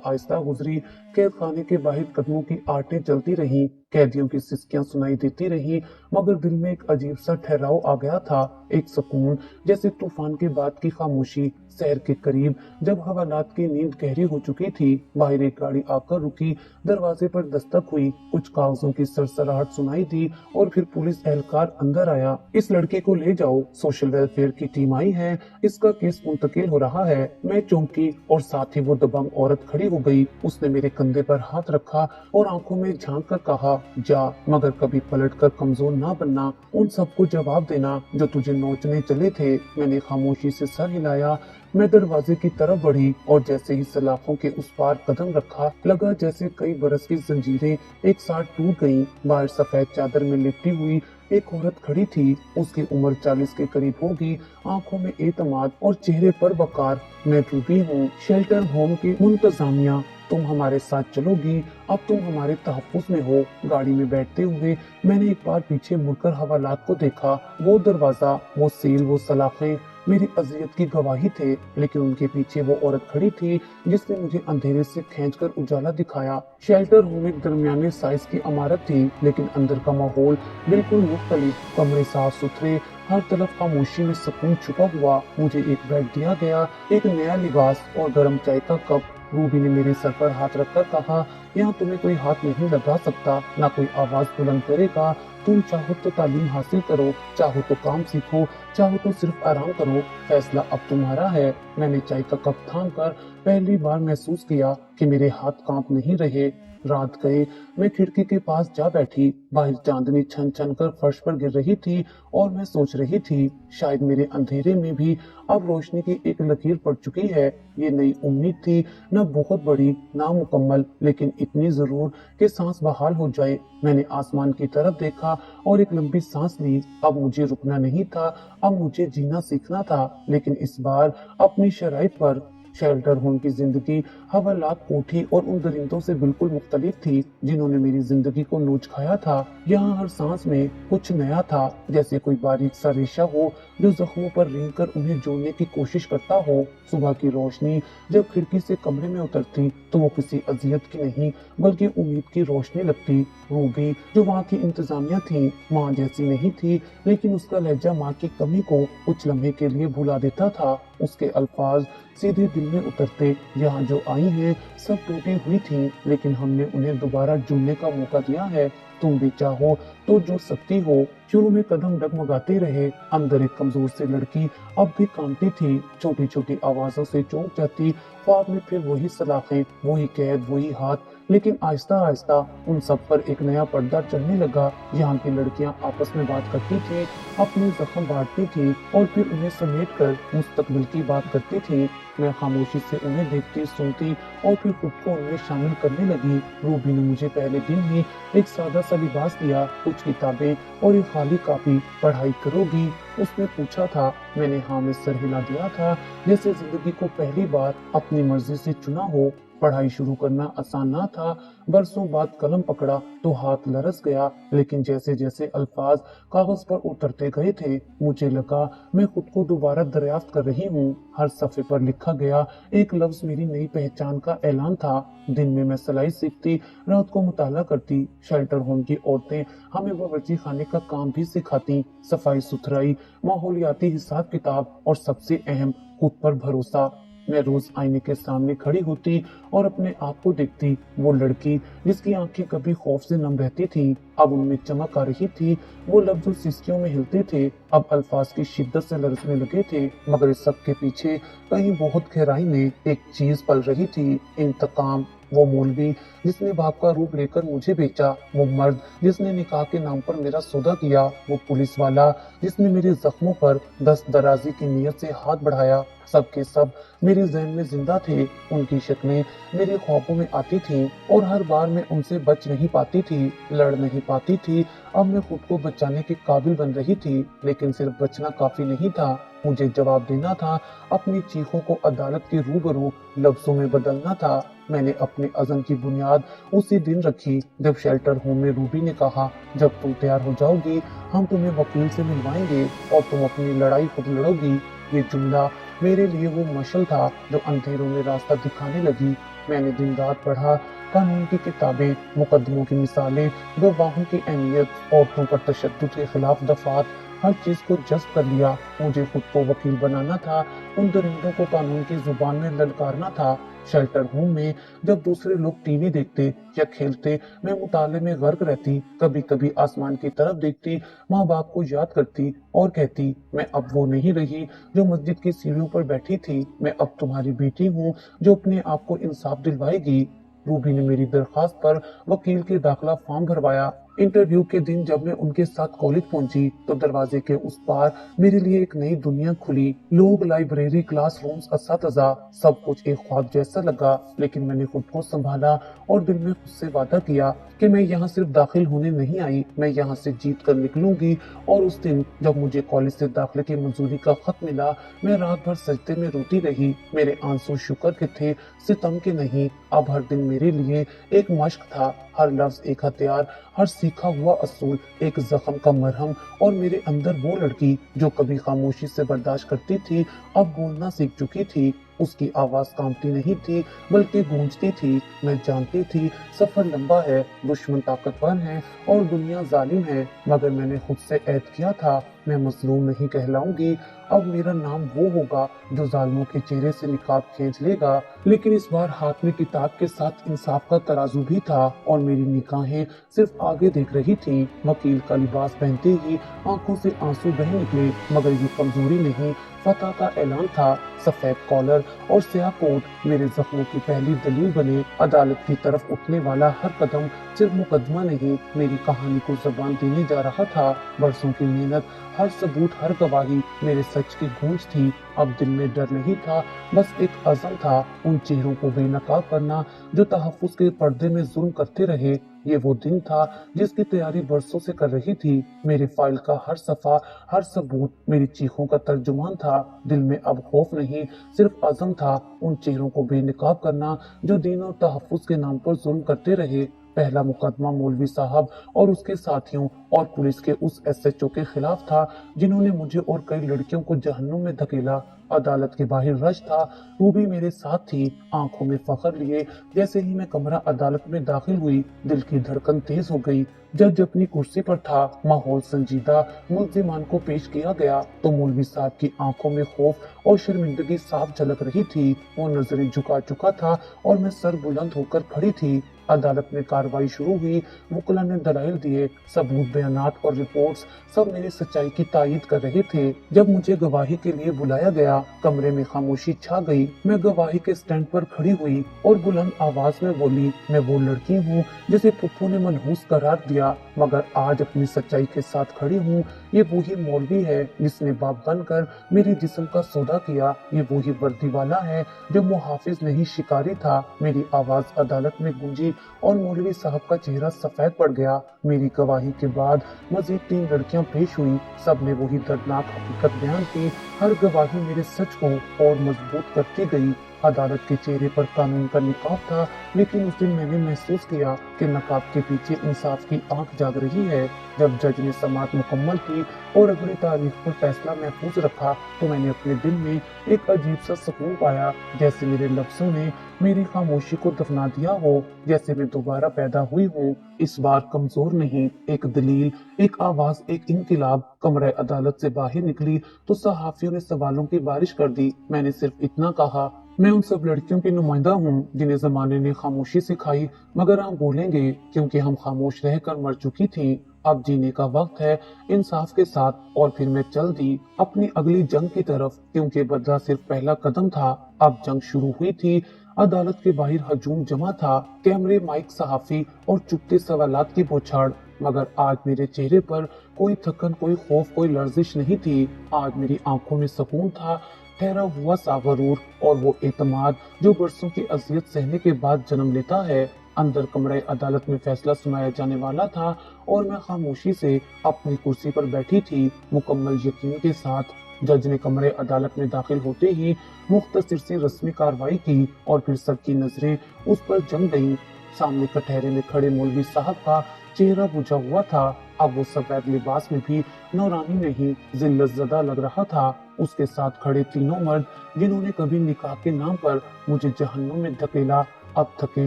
आहिस्ता गुजरी। कैद खाने के बाहर कदमों की आटें चलती रहीं, कैदियों की सिसकियां सुनाई देती रहीं, मगर दिल में एक अजीब सा ठहराव आ गया था, एक सुकून, जैसे तूफान के बाद की खामोशी। शहर के करीब जब हवालात की नींद गहरी हो चुकी थी, बाहर एक गाड़ी आकर रुकी। दरवाजे पर दस्तक हुई, कुछ कागजों की सरसराहट सुनाई दी और फिर पुलिस एहलकार अंदर आया। इस लड़के को ले जाओ, सोशल वेलफेयर की टीम आई है, इसका केस मुंतकिल हो रहा है। मैं चौंकी और साथ ही वो दबंग औरत खड़ी हो गई। उसने मेरे कंधे पर हाथ रखा और आंखों में झांक कर कहा, जा, मगर कभी पलट कर कमजोर ना बनना, उन सबको जवाब देना जो तुझे नोचने चले थे। मैंने खामोशी से सर हिलाया। मैं दरवाजे की तरफ बढ़ी और जैसे ही सलाखों के उस पार कदम रखा, लगा जैसे कई बरस की जंजीरें एक साथ टूट गईं। बाहर सफेद चादर में लिपटी हुई एक औरत खड़ी थी, उसकी उम्र 40 के करीब होगी, आंखों में एतमाद और चेहरे पर वकार। मैं रूबी हूँ, शेल्टर होम की मुंतजामिया, तुम हमारे साथ चलोगी, अब तुम हमारे तहफ्फुज़ में हो। गाड़ी में बैठते हुए मैंने एक बार पीछे मुड़कर हवालात को देखा। वो दरवाजा, वो सील, वो सलाखें मेरी अजियत की गवाही थे, लेकिन उनके पीछे वो औरत खड़ी थी जिसने मुझे अंधेरे से खींचकर उजाला दिखाया। शेल्टर होम एक दरमियाने साइज की इमारत थी, लेकिन अंदर का माहौल बिल्कुल मुख्तलिफ। कमरे साफ सुथरे, हर तरफ खामोशी में सुकून छुपा हुआ। मुझे एक बेड दिया गया, एक नया लिबास और गर्म चाय का कप। रूबी ने मेरे सर पर हाथ रखकर कहा, यहाँ तुम्हें कोई हाथ नहीं लगा सकता, ना कोई आवाज बुलंद करेगा। तुम चाहो तो तालीम हासिल करो, चाहो तो काम सीखो, चाहो तो सिर्फ आराम करो, फैसला अब तुम्हारा है। मैंने चाय का कप थाम कर पहली बार महसूस किया कि मेरे हाथ कांप नहीं रहे। रात गए, मैं खिड़की के पास जा बैठी। बाहर चांदनी छन छन कर फर्श पर गिर रही थी और मैं सोच रही थी, शायद मेरे अंधेरे में भी अब रोशनी की एक लकीर पड़ चुकी है। ये नई उम्मीद थी, न बहुत बड़ी, ना मुकम्मल, लेकिन इतनी जरूर कि सांस बहाल हो जाए। मैंने आसमान की तरफ देखा और एक लंबी सांस ली। अब मुझे रुकना नहीं था, अब मुझे जीना सीखना था, लेकिन इस बार अपनी शराइत पर। शेल्टर होम की जिंदगी हवालात, कोठी और उन दरिंदों से बिल्कुल मुख्तलिफ थी जिन्होंने मेरी जिंदगी को नोच खाया था। यहाँ हर सांस में कुछ नया था, जैसे कोई बारीक सा रेशा हो जो जख्मों पर रेंग कर उन्हें जोड़ने की कोशिश करता हो। सुबह की रोशनी जब खिड़की से कमरे में उतरती तो वो किसी अजियत की नहीं बल्कि उम्मीद की रोशनी लगती। रूबी, जो वहाँ की इंतजामिया थी, माँ जैसी नहीं थी, लेकिन उसका लहजा माँ की कमी को कुछ लम्हे के लिए भुला देता था। उसके अल्फाज सीधे दिल में उतरते। यहाँ जो आई हैं सब टूटी हुई थी, लेकिन हमने उन्हें दोबारा जुड़ने का मौका दिया है। तुम भी चाहो तो जुड़ सकती हो। शुरू में कदम डगमगाते रहे। अंदर एक कमजोर सी लड़की अब भी कांपती थी, छोटी छोटी आवाजों से चौंक जाती। ख्वाब में फिर वही सलाखें, वही कैद, वही हाथ, लेकिन आहिस्ता आहिस्ता उन सब पर एक नया पर्दा चढ़ने लगा। यहाँ की लड़कियां आपस में बात करती थी, अपने जख्म बांटती थी और फिर उन्हें समेट कर मुस्तकबिल की बात करती थी। मैं खामोशी से उन्हें देखती, सुनती और फिर खुद को उनमें शामिल करने लगी। रूबी ने मुझे पहले दिन ही एक सादा सा लिबास दिया, कुछ किताबें और एक खाली कॉपी। पढ़ाई करोगी? उसने पूछा था। मैंने हाँ में सर हिला दिया था, जैसे जिंदगी को पहली बार अपनी मर्जी से चुना हो। पढ़ाई शुरू करना आसान ना था। बरसों बाद कलम पकड़ा तो हाथ लरस गया, लेकिन जैसे जैसे अल्फाज कागज पर उतरते गए थे, मुझे लगा मैं खुद को दोबारा दरियाफ्त कर रही हूँ। हर सफ़े पर लिखा गया एक लफ्ज मेरी नई पहचान का ऐलान था। दिन में मैं सिलाई सीखती, रात को मुताला करती। शेल्टर होम की औरतें हमें बावर्ची खाने का काम भी सिखाती, सफाई सुथराई, माहौलियाती हिसाब किताब और सबसे अहम खुद पर भरोसा। मैं रोज आईने के सामने खड़ी होती और अपने आप को देखती। वो लड़की जिसकी आंखें कभी खौफ से नम रहती थी, अब उनमें चमक आ रही थी। वो लफ्ज जो सिस्कियों में हिलते थे, अब अल्फाज की शिद्दत से लरसने लगे थे। मगर इस सब के पीछे कहीं बहुत गहराई में एक चीज पल रही थी, इंतकाम। वो मौलवी जिसने बाप का रूप लेकर मुझे बेचा, वो मर्द जिसने निकाह के नाम पर मेरा सौदा किया, वो पुलिस वाला जिसने मेरे जख्मों पर दस्त दराजी की नीयत से हाथ बढ़ाया, सब के सब मेरे ज़हन में जिंदा थे। उनकी शक्लें मेरे ख्वाबों में आती थीं और हर बार मैं उनसे बच नहीं पाती थी, लड़ नहीं पाती थी। अब मैं खुद को बचाने के काबिल बन रही थी, लेकिन सिर्फ बचना काफी नहीं था, मुझे जवाब देना था। अपनी चीखों को अदालत के रूबरू लफ्जों में बदलना था। मैंने अपने अज़म की बुनियाद उसी दिन रखी जब शेल्टर होम में रूबी ने कहा, जब तुम तैयार हो जाओगी हम तुम्हें वकील से मिलवाएंगे और तुम अपनी लड़ाई खुद लड़ोगी। ये जुमला मेरे लिए वो मशल था जो अंधेरों में रास्ता दिखाने लगी। मैंने दिन रात पढ़ा, कानून की किताबें, मुकदमों की मिसालें, गवाहों की अहमियत, औरतों पर तशद्दुद के खिलाफ दफात, हर चीज को जज़्ब कर लिया। मुझे खुद को वकील बनाना था, उन दरिंदों को कानून की जुबान में ललकारना था। शेल्टर होम में जब दूसरे लोग टीवी देखते या खेलते, मैं मुताले में गर्क रहती। कभी कभी आसमान की तरफ देखती, माँ बाप को याद करती और कहती, मैं अब वो नहीं रही जो मस्जिद की सीढ़ियों पर बैठी थी, मैं अब तुम्हारी बेटी हूँ जो अपने आप को इंसाफ दिलवाएगी। रूबी ने मेरी दरखास्त पर वकील के दाखिला फॉर्म भरवाया। इंटरव्यू के दिन जब मैं उनके साथ कॉलेज पहुंची तो दरवाजे के उस पार मेरे लिए एक नई दुनिया खुली। लोग, लाइब्रेरी, क्लासरूम्स, असातिज़ा, सब कुछ एक ख्वाब जैसा लगा। लेकिन मैंने खुद को संभाला और दिल में खुद से वादा किया कि मैं यहाँ सिर्फ दाखिल होने नहीं आई, मैं यहाँ से जीत कर निकलूंगी। और उस दिन जब मुझे कॉलेज से दाखिले की मंजूरी का खत मिला, मैं रात भर सजदे में रोती रही। मेरे आंसू शुक्र के थे, सितम के नहीं। अब हर दिन मेरे लिए एक मश्क था, हर लफ्ज एक हथियार, हर सीखा हुआ असूल एक जख्म का मरहम। और मेरे अंदर वो लड़की जो कभी खामोशी से बर्दाश्त करती थी, अब बोलना सीख चुकी थी। उसकी आवाज कांपती नहीं थी बल्कि गूंजती थी। मैं जानती थी सफर लंबा है, दुश्मन ताकतवर है और दुनिया जालिम है, मगर मैंने खुद से ऐद किया था, मैं मजलूम नहीं कहलाऊंगी। अब मेरा नाम वो होगा जो जालिमों के चेहरे से निकाब खींच लेगा। लेकिन इस बार हाथ में किताब के साथ इंसाफ का तराजू भी था और मेरी निगाहें सिर्फ आगे देख रही थी। वकील का लिबास पहनते ही आंखों से आंसू बह निकले, मगर ये कमजोरी नहीं, फतह का ऐलान था। सफेद कॉलर और स्याह कोट मेरे जख्मों की पहली दलील बने। अदालत की तरफ उठने वाला हर कदम सिर्फ मुकदमा नहीं, मेरी कहानी को जबान देने जा रहा था। बरसों की मेहनत, हर सबूत, हर गवाही मेरे सच की गूंज थी। अब दिल में डर नहीं था, बस एक अज़म था, उन चेहरों को बेनकाब करना जो तहफ्फुज़ के पर्दे में जुल्म करते रहे। ये वो दिन था जिसकी तैयारी बरसों से कर रही थी। मेरे फाइल का हर सफा, हर सबूत मेरी चीखों का तर्जुमान था। दिल में अब खौफ नहीं, सिर्फ अज़म था, उन चेहरों को बेनकाब करना जो दीन और तहफ्फुज़ के नाम पर जुल्म करते रहे। पहला मुकदमा मौलवी साहब और उसके साथियों और पुलिस के उस एसएचओ के खिलाफ था जिन्होंने मुझे और कई लड़कियों को जहन्नुम में धकेला। अदालत के बाहर रश था, रूबी मेरे साथ थी, आंखों में फखर लिए। जैसे ही मैं कमरा अदालत में दाखिल हुई, दिल की धड़कन तेज हो गई। जज अपनी कुर्सी पर था, माहौल संजीदा, मुल्जिमान को पेश किया गया तो मौलवी साहब की आंखों में खौफ और शर्मिंदगी साफ झलक रही थी। वो नजरें झुका चुका था और मैं सर बुलंद होकर खड़ी थी। अदालत में कार्रवाई शुरू हुई। वकील ने दलाइल दिए, सबूत, बयानात और रिपोर्ट्स सब मेरी सच्चाई की तायीद कर रहे थे। जब मुझे गवाही के लिए बुलाया गया, कमरे में खामोशी छा गई। मैं गवाही के स्टैंड पर खड़ी हुई और बुलंद आवाज में बोली, मैं वो लड़की हूँ जिसे पुप्पू ने मनहूस करार दिया, मगर आज अपनी सच्चाई के साथ खड़ी हूँ। ये वही मौलवी है जिसने बाप बनकर मेरे जिस्म का सौदा किया। ये वही वर्दी वाला है जो मुहाफिज नहीं शिकारी था। मेरी आवाज अदालत में गूंजी और मौलवी साहब का चेहरा सफेद पड़ गया। मेरी गवाही के बाद मजीद 3 लड़कियां पेश हुई, सब ने वही दर्दनाक हकीकत बयान की। हर गवाही मेरे सच को और मजबूत करती गई। अदालत के चेहरे पर कानून का निकाब था, लेकिन उस दिन मैंने महसूस किया कि नकाब के पीछे इंसाफ की आंख जाग रही है। जब जज ने समाअत मुकम्मल की और अगली तारीख पर फैसला महफूज रखा तो मैंने अपने दिल में एक अजीब सा सुकून पाया, जैसे मेरे लफ्जों ने मेरी खामोशी को दफना दिया हो, जैसे मैं दोबारा पैदा हुई हूँ। इस बार कमजोर नहीं, एक दलील, एक आवाज, एक इनकलाब। कमरे अदालत से बाहर निकली तो सहाफियों ने सवालों की बारिश कर दी। मैंने सिर्फ इतना कहा, मैं उन सब लड़कियों की नुमाइंदा हूँ जिन्हें जमाने ने खामोशी सिखाई, मगर हम बोलेंगे क्योंकि हम खामोश रहकर मर चुकी थी। अब जीने का वक्त है इंसाफ के साथ। और फिर मैं चल दी अपनी अगली जंग की तरफ, क्योंकि बदला सिर्फ पहला कदम था। अब जंग शुरू हुई थी। अदालत के बाहर हजूम जमा था, कैमरे, माइक, सहाफी और चुपते सवालात की बौछार। मगर आज मेरे चेहरे पर कोई थकन, कोई खौफ, कोई लर्जिश नहीं थी। आज मेरी आंखों में सुकून था, ठहरा हुआ सा गरूर और वो एतमाद जो बरसों की अजियत सहने के बाद जन्म लेता है। अंदर कमरे अदालत में फैसला सुनाया जाने वाला था और मैं खामोशी से अपनी कुर्सी पर बैठी थी, मुकम्मल यकीन के साथ। जज ने कमरे अदालत में दाखिल होते ही मुख्तसर सी रस्मी कार्रवाई की और फिर सबकी नजरें उस पर जम गईं। सामने कटहरे में खड़े मौलवी साहब का चेहरा बुझा हुआ था। अब वो सफेद लिबास में भी नौरानी नहीं, जिल्लत ज़दा लग रहा था। उसके साथ खड़े तीनों मर्द जिन्होंने कभी निकाह के नाम पर मुझे जहन्नुम में धकेला, अब थके,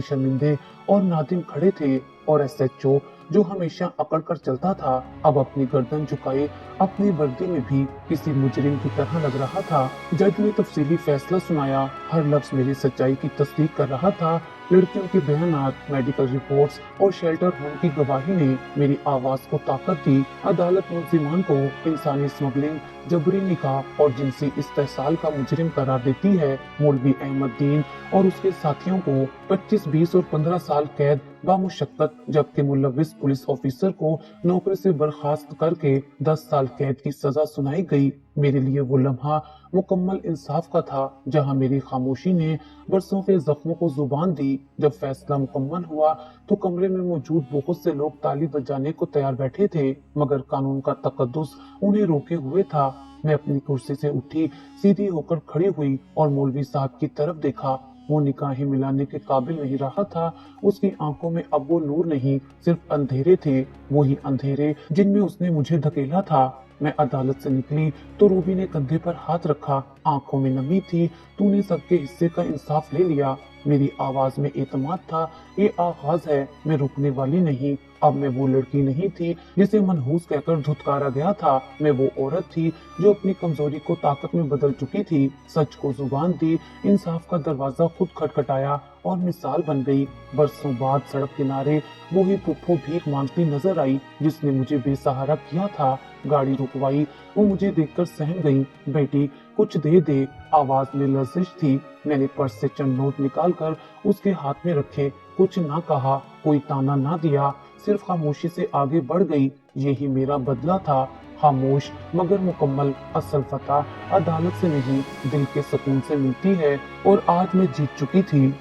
शर्मिंदे और नादिम खड़े थे। और एसएचओ जो हमेशा अकड़ कर चलता था, अब अपनी गर्दन झुकाए अपनी वर्दी में भी किसी मुजरिम की तरह लग रहा था। जज ने तफसीली फैसला सुनाया, हर लफ्ज मेरी सच्चाई की तस्दीक कर रहा था। लड़कियों के बयानात, मेडिकल रिपोर्ट्स और शेल्टर होम की गवाही ने मेरी आवाज को ताकत दी। अदालत मुल्जिमान को इंसानी स्मगलिंग, जबरी निकाह और जिनसी इस्तेहसाल का मुजरिम करार देती है। मौलवी अहमद दीन और उसके साथियों को 25, 20 और 15 साल कैद बामुशक्कत, जबकि मुलविस पुलिस ऑफिसर को नौकरी से बर्खास्त करके 10 साल कैद की सजा सुनाई गई। मेरे लिए वो लम्हा मुकम्मल इंसाफ का था, जहां मेरी खामोशी ने बरसों के जख्मों को जुबान दी। जब फैसला मुकम्मल हुआ तो कमरे में मौजूद बहुत से लोग ताली बजाने को तैयार बैठे थे, मगर कानून का तकद्दुस उन्हें रोके हुए था। मैं अपनी कुर्सी से उठी, सीधी होकर खड़ी हुई और मौलवी साहब की तरफ देखा। वो निगाहें मिलाने के काबिल नहीं रहा था। उसकी आंखों में अब वो नूर नहीं, सिर्फ अंधेरे थे, वही अंधेरे जिनमें उसने मुझे धकेला था। मैं अदालत से निकली तो रूबी ने कंधे पर हाथ रखा, आंखों में नमी थी। तूने सबके हिस्से का इंसाफ ले लिया। मेरी आवाज में एतमाद था, ये आगाज है, मैं रुकने वाली नहीं। अब मैं वो लड़की नहीं थी जिसे मनहूस कहकर धुतकारा गया था। मैं वो औरत थी जो अपनी कमजोरी को ताकत में बदल चुकी थी, सच को जुबान दी, इंसाफ का दरवाजा खुद खटखटाया और मिसाल बन गई। बरसों बाद सड़क किनारे वही पुप्पो भीख मांगती नजर आई जिसने मुझे बेसहारा किया था। गाड़ी रुकवाई, वो मुझे देखकर सहम गई। बेटी कुछ दे दे, आवाज में लर्जिश थी। मैंने पर्स से चंद नोट निकालकर उसके हाथ में रखे। कुछ ना कहा, कोई ताना ना दिया, सिर्फ खामोशी से आगे बढ़ गई। यही मेरा बदला था, खामोश मगर मुकम्मल। असल फतह अदालत से नहीं, दिल के सुकून से मिलती है और आज मैं जीत चुकी थी।